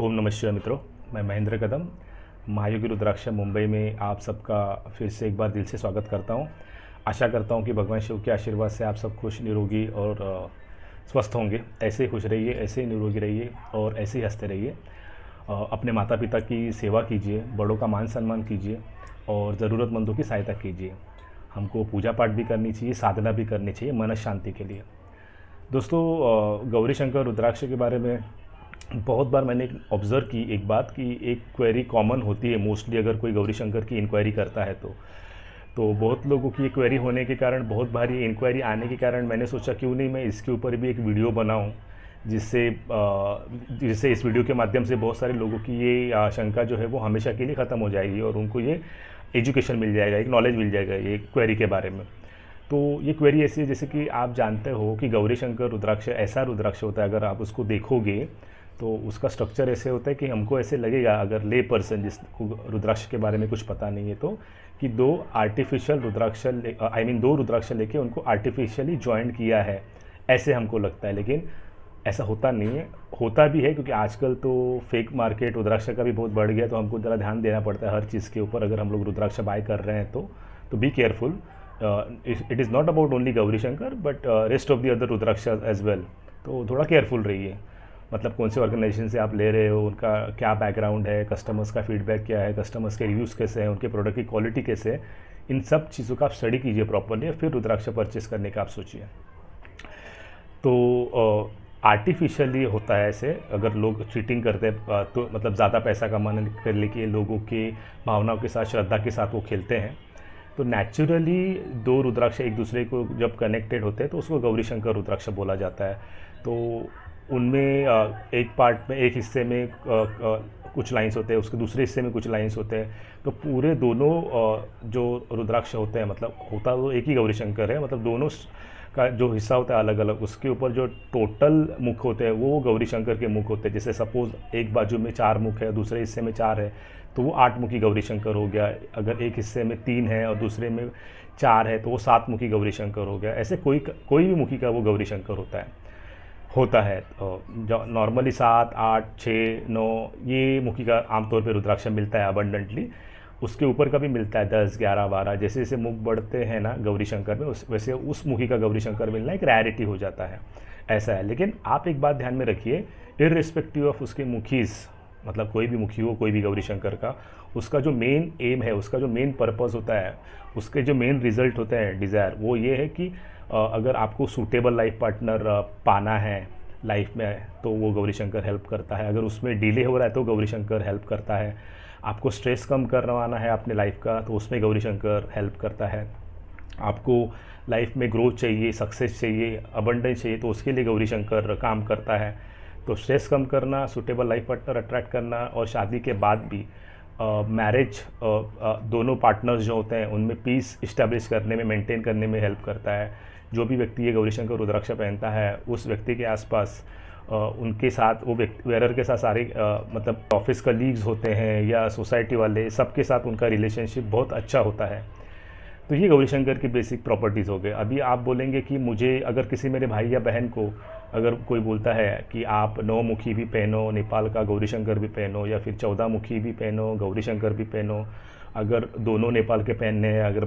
ओम नमः शिवाय मित्रों। मैं महेंद्र कदम, महायोगी रुद्राक्ष मुंबई में आप सबका फिर से एक बार दिल से स्वागत करता हूं। आशा करता हूं कि भगवान शिव के आशीर्वाद से आप सब खुश निरोगी और स्वस्थ होंगे। ऐसे ही खुश रहिए, ऐसे ही निरोगी रहिए और ऐसे ही हंसते रहिए। अपने माता पिता की सेवा कीजिए, बड़ों का मान सम्मान कीजिए और ज़रूरतमंदों की सहायता कीजिए। हमको पूजा पाठ भी करनी चाहिए, साधना भी करनी चाहिए मन शांति के लिए। दोस्तों, गौरी शंकर रुद्राक्ष के बारे में बहुत बार मैंने ऑब्ज़र्व की एक बात कि एक क्वेरी कॉमन होती है मोस्टली, अगर कोई गौरी शंकर की इंक्वायरी करता है तो बहुत लोगों की ये क्वेरी होने के कारण, बहुत बारी इंक्वायरी आने के कारण मैंने सोचा क्यों नहीं मैं इसके ऊपर भी एक वीडियो बनाऊं, जिससे इस वीडियो के माध्यम से बहुत सारे लोगों की ये शंका जो है वो हमेशा के लिए ख़त्म हो जाएगी और उनको ये एजुकेशन मिल जाएगा, एक नॉलेज मिल जाएगा ये क्वेरी के बारे में। तो ये क्वेरी ऐसी है जैसे कि आप जानते हो कि गौरी शंकर रुद्राक्ष ऐसा रुद्राक्ष होता है, अगर आप उसको देखोगे तो उसका स्ट्रक्चर ऐसे होता है कि हमको ऐसे लगेगा, अगर ले पर्सन जिसको रुद्राक्ष के बारे में कुछ पता नहीं है तो, कि दो आर्टिफिशियल रुद्राक्ष दो रुद्राक्ष लेके उनको आर्टिफिशियली ज्वाइंट किया है, ऐसे हमको लगता है। लेकिन ऐसा होता नहीं है। होता भी है क्योंकि आजकल तो फेक मार्केट रुद्राक्ष का भी बहुत बढ़ गया, तो हमको ज़रा ध्यान देना पड़ता है हर चीज़ के ऊपर। अगर हम लोग रुद्राक्ष बाय कर रहे हैं तो be careful. It is not about only Gauri Shankar but rest of the other rudraksha as well. तो थोड़ा केयरफुल रहिए, मतलब कौन से ऑर्गेनाइजेशन से आप ले रहे हो, उनका क्या बैकग्राउंड है, कस्टमर्स का फीडबैक क्या है, कस्टमर्स के रिव्यूज़ कैसे हैं, उनके प्रोडक्ट की क्वालिटी कैसे है, इन सब चीज़ों का आप स्टडी कीजिए प्रॉपरली, फिर रुद्राक्ष परचेस करने का आप सोचिए। तो आर्टिफिशियली होता है ऐसे, अगर लोग चीटिंग करते हैं तो मतलब ज़्यादा पैसा कमाने के लिए लोगों की भावनाओं के साथ, श्रद्धा के साथ वो खेलते हैं। तो नेचुरली दो रुद्राक्ष एक दूसरे को जब कनेक्टेड होते हैं तो उसको गौरी शंकर रुद्राक्ष बोला जाता है। तो उनमें एक पार्ट में, एक हिस्से में कुछ लाइंस होते हैं, उसके दूसरे हिस्से में कुछ लाइंस होते हैं। तो पूरे दोनों जो रुद्राक्ष होते हैं, मतलब होता तो एक ही गौरी शंकर है, मतलब दोनों का जो हिस्सा होता है अलग अलग, उसके ऊपर जो टोटल मुख होते हैं वो गौरी शंकर के मुख होते हैं। जैसे सपोज एक बाजू में 4 मुख है, दूसरे हिस्से में 4 है, तो वो 8 मुखी गौरी शंकर हो गया। अगर एक हिस्से में 3 है और दूसरे में 4 है तो वो 7 मुखी गौरी शंकर हो गया। ऐसे कोई भी मुखी का वो गौरी शंकर होता है। जो नॉर्मली 7, 8, 6, 9 ये मुखी का आमतौर पे रुद्राक्ष मिलता है अबंडेंटली। उसके ऊपर का भी मिलता है 10, 11, 12, जैसे जैसे मुख बढ़ते हैं ना गौरी शंकर में, वैसे उस मुखी का गौरी शंकर मिलना एक रैरिटी हो जाता है, ऐसा है। लेकिन आप एक बात ध्यान में रखिए, इर्रिस्पेक्टिव ऑफ उसके मुखीज़, मतलब कोई भी मुखी हो, कोई भी गौरी शंकर का, उसका जो मेन एम है, उसका जो मेन पर्पज़ होता है, उसके जो मेन रिजल्ट होते हैं, डिज़ायर, वो ये है कि अगर आपको सूटेबल लाइफ पार्टनर पाना है लाइफ में तो वो गौरी शंकर हेल्प करता है। अगर उसमें डिले हो रहा है तो गौरी शंकर हेल्प करता है। आपको स्ट्रेस कम करवाना है अपने लाइफ का तो उसमें गौरी शंकर हेल्प करता है। आपको लाइफ में ग्रोथ चाहिए, सक्सेस चाहिए, अबंडेंस चाहिए, तो उसके लिए गौरी शंकर काम करता है। तो स्ट्रेस कम करना, सूटेबल लाइफ पार्टनर अट्रैक्ट करना और शादी के बाद भी मैरिज, दोनों पार्टनर्स जो होते हैं उनमें पीस इस्टेब्लिश करने में, मेंटेन करने में हेल्प करता है। जो भी व्यक्ति ये गौरी शंकर रुद्राक्ष पहनता है उस व्यक्ति के आसपास उनके साथ, वो वेयरर के साथ सारे मतलब ऑफिस कलीग्स होते हैं या सोसाइटी वाले, सबके साथ उनका रिलेशनशिप बहुत अच्छा होता है। तो ये गौरी शंकर की बेसिक प्रॉपर्टीज़ हो गए। अभी आप बोलेंगे कि मुझे, अगर किसी मेरे भाई या बहन को अगर कोई बोलता है कि आप 9 मुखी भी पहनो, नेपाल का गौरी शंकर भी पहनो, या फिर 14 मुखी भी पहनो, गौरी शंकर भी पहनो, अगर दोनों नेपाल के पहनने हैं, अगर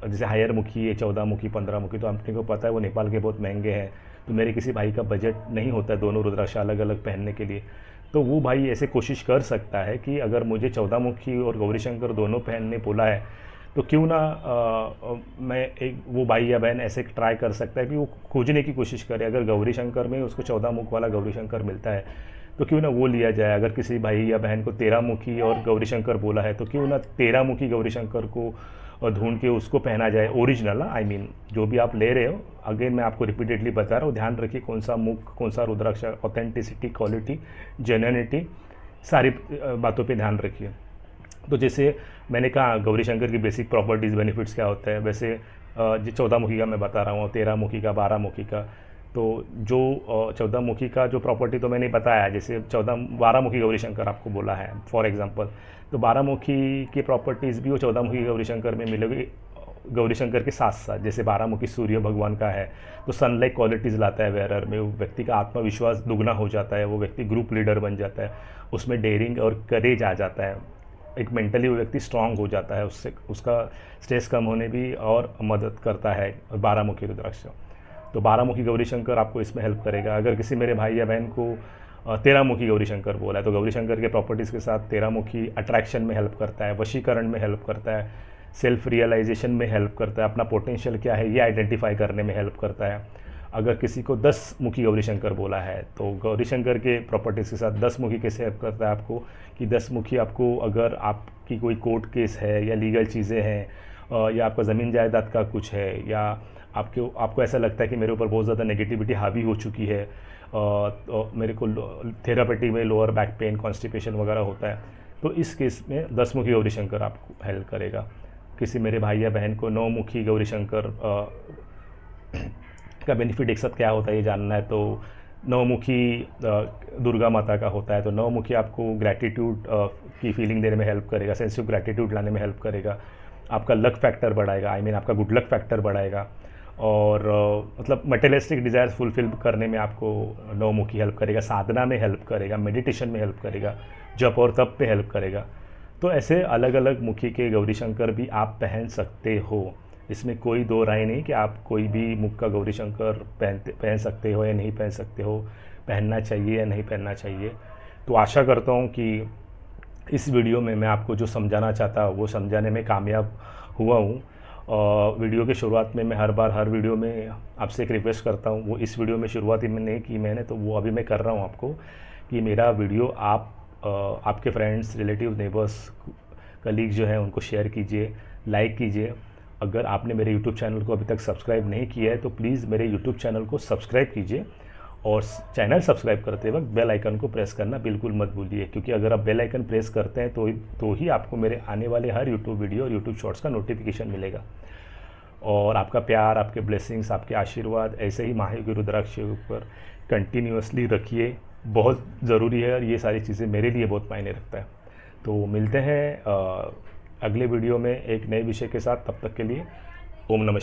जैसे हायर मुखी है 14 मुखी 15 मुखी, तो आपने को पता है वो नेपाल के बहुत महंगे हैं, तो मेरे किसी भाई का बजट नहीं होता है दोनों रुद्राक्ष अलग अलग पहनने के लिए, तो वो भाई ऐसे कोशिश कर सकता है कि अगर मुझे 14 मुखी और गौरी शंकर दोनों पहनने बोला है तो क्यों ना मैं एक, वो भाई या बहन ऐसे ट्राई कर सकता है कि वो खोजने की कोशिश करे। अगर गौरी शंकर में उसको 14 मुख वाला गौरी शंकर मिलता है तो क्यों ना वो लिया जाए। अगर किसी भाई या बहन को 13 मुखी और गौरी शंकर बोला है तो क्यों ना 13 मुखी गौरी शंकर को ढूंढ के उसको पहना जाए, ओरिजिनल। आई मीन जो भी आप ले रहे हो, अगेन मैं आपको रिपीटेडली बता रहा हूँ, ध्यान रखिए कौन सा मुख, कौन सा रुद्राक्ष, ऑथेंटिसिटी, क्वालिटी, जेन्युइनिटी, सारी बातों पे ध्यान रखिए। तो जैसे मैंने कहा गौरी शंकर की बेसिक प्रॉपर्टीज़, बेनिफिट्स क्या होते हैं, वैसे जो 14 मुखी का मैं बता रहा हूँ, 13 मुखी का, 12 मुखी का। तो जो 14 मुखी का जो प्रॉपर्टी तो मैंने बताया, जैसे 12 मुखी गौरी शंकर आपको बोला है फॉर एग्जांपल, तो 12 मुखी की प्रॉपर्टीज़ भी वो 14 मुखी गौरी शंकर में मिलेगी। गौरीशंकर के साथ साथ जैसे 12 मुखी सूर्य भगवान का है तो सनलाइक क्वालिटीज़ लाता है वेरर में, वो व्यक्ति का आत्मविश्वास दुगना हो जाता है, वो व्यक्ति ग्रुप लीडर बन जाता है, उसमें डेयरिंग और करेज आ जाता है, एक मेंटली वो व्यक्ति स्ट्रांग हो जाता है, उससे उसका स्ट्रेस कम होने भी और मदद करता है 12 मुखी रुद्राक्ष। तो 12 मुखी गौरीशंकर आपको इसमें हेल्प करेगा। अगर किसी मेरे भाई या बहन को 13 मुखी गौरीशंकर बोला है तो गौरीशंकर के प्रॉपर्टीज़ के साथ 13 मुखी अट्रैक्शन में हेल्प करता है, वशीकरण में हेल्प करता है, सेल्फ रियलाइजेशन में हेल्प करता है, अपना पोटेंशियल क्या है ये आइडेंटिफाई करने में हेल्प करता है। अगर किसी को 10 मुखी गौरीशंकर बोला है तो गौरीशंकर के प्रॉपर्टीज़ के साथ 10 मुखी कैसे हेल्प करता है आपको, कि 10 मुखी आपको अगर आपकी कोई कोर्ट केस है या लीगल चीज़ें हैं या आपका ज़मीन जायदाद का कुछ है, या आपको ऐसा लगता है कि मेरे ऊपर बहुत ज़्यादा नेगेटिविटी हावी हो चुकी है, तो मेरे को थेरापी में लोअर बैक पेन, कॉन्स्टिपेशन वगैरह होता है, तो इस केस में 10 मुखी गौरीशंकर आपको हेल्प करेगा। किसी मेरे भाई या बहन को 9 मुखी गौरीशंकर का बेनिफिट एक साथ क्या होता है ये जानना है तो 9 मुखी दुर्गा माता का होता है, तो 9 मुखी आपको ग्रैटिट्यूड की फीलिंग देने में हेल्प करेगा, सेंस ऑफ ग्रैटिट्यूड लाने में हेल्प करेगा, आपका लक फैक्टर बढ़ाएगा, आपका गुड लक फैक्टर बढ़ाएगा, और मतलब मटेरियलिस्टिक डिज़ायर्स फुलफिल करने में आपको 9 मुखी हेल्प करेगा, साधना में हेल्प करेगा, मेडिटेशन में हेल्प करेगा, जप और तप पे हेल्प करेगा। तो ऐसे अलग अलग मुखी के गौरीशंकर भी आप पहन सकते हो, इसमें कोई दो राय नहीं कि आप कोई भी मुख का गौरीशंकर पहन सकते हो या नहीं पहन सकते हो, पहनना चाहिए या नहीं पहनना चाहिए। तो आशा करता हूँ कि इस वीडियो में मैं आपको जो समझाना चाहता हूँ वो समझाने में कामयाब हुआ हूँ। वीडियो की शुरुआत में मैं हर वीडियो में आपसे एक रिक्वेस्ट करता हूँ, वो इस वीडियो में शुरुआत ही में नहीं की मैंने, तो वो अभी मैं कर रहा हूँ आपको, कि मेरा वीडियो आपके फ्रेंड्स, रिलेटिव, नेबर्स, कलीग जो हैं उनको शेयर कीजिए, लाइक कीजिए। अगर आपने मेरे यूट्यूब चैनल को अभी तक सब्सक्राइब नहीं किया है तो प्लीज़ मेरे यूट्यूब चैनल को सब्सक्राइब कीजिए, और चैनल सब्सक्राइब करते वक्त बेल आइकन को प्रेस करना बिल्कुल मत भूलिए, क्योंकि अगर आप बेल आइकन प्रेस करते हैं तो ही आपको मेरे आने वाले हर यूट्यूब वीडियो और यूट्यूब शॉर्ट्स का नोटिफिकेशन मिलेगा। और आपका प्यार, आपके ब्लेसिंग्स, आपके आशीर्वाद ऐसे ही महायोगी रुद्राक्ष के ऊपर कंटिन्यूसली रखिए, बहुत ज़रूरी है, और ये सारी चीज़ें मेरे लिए बहुत मायने रखता है। तो मिलते हैं अगले वीडियो में एक नए विषय के साथ, तब तक के लिए ओम नमः।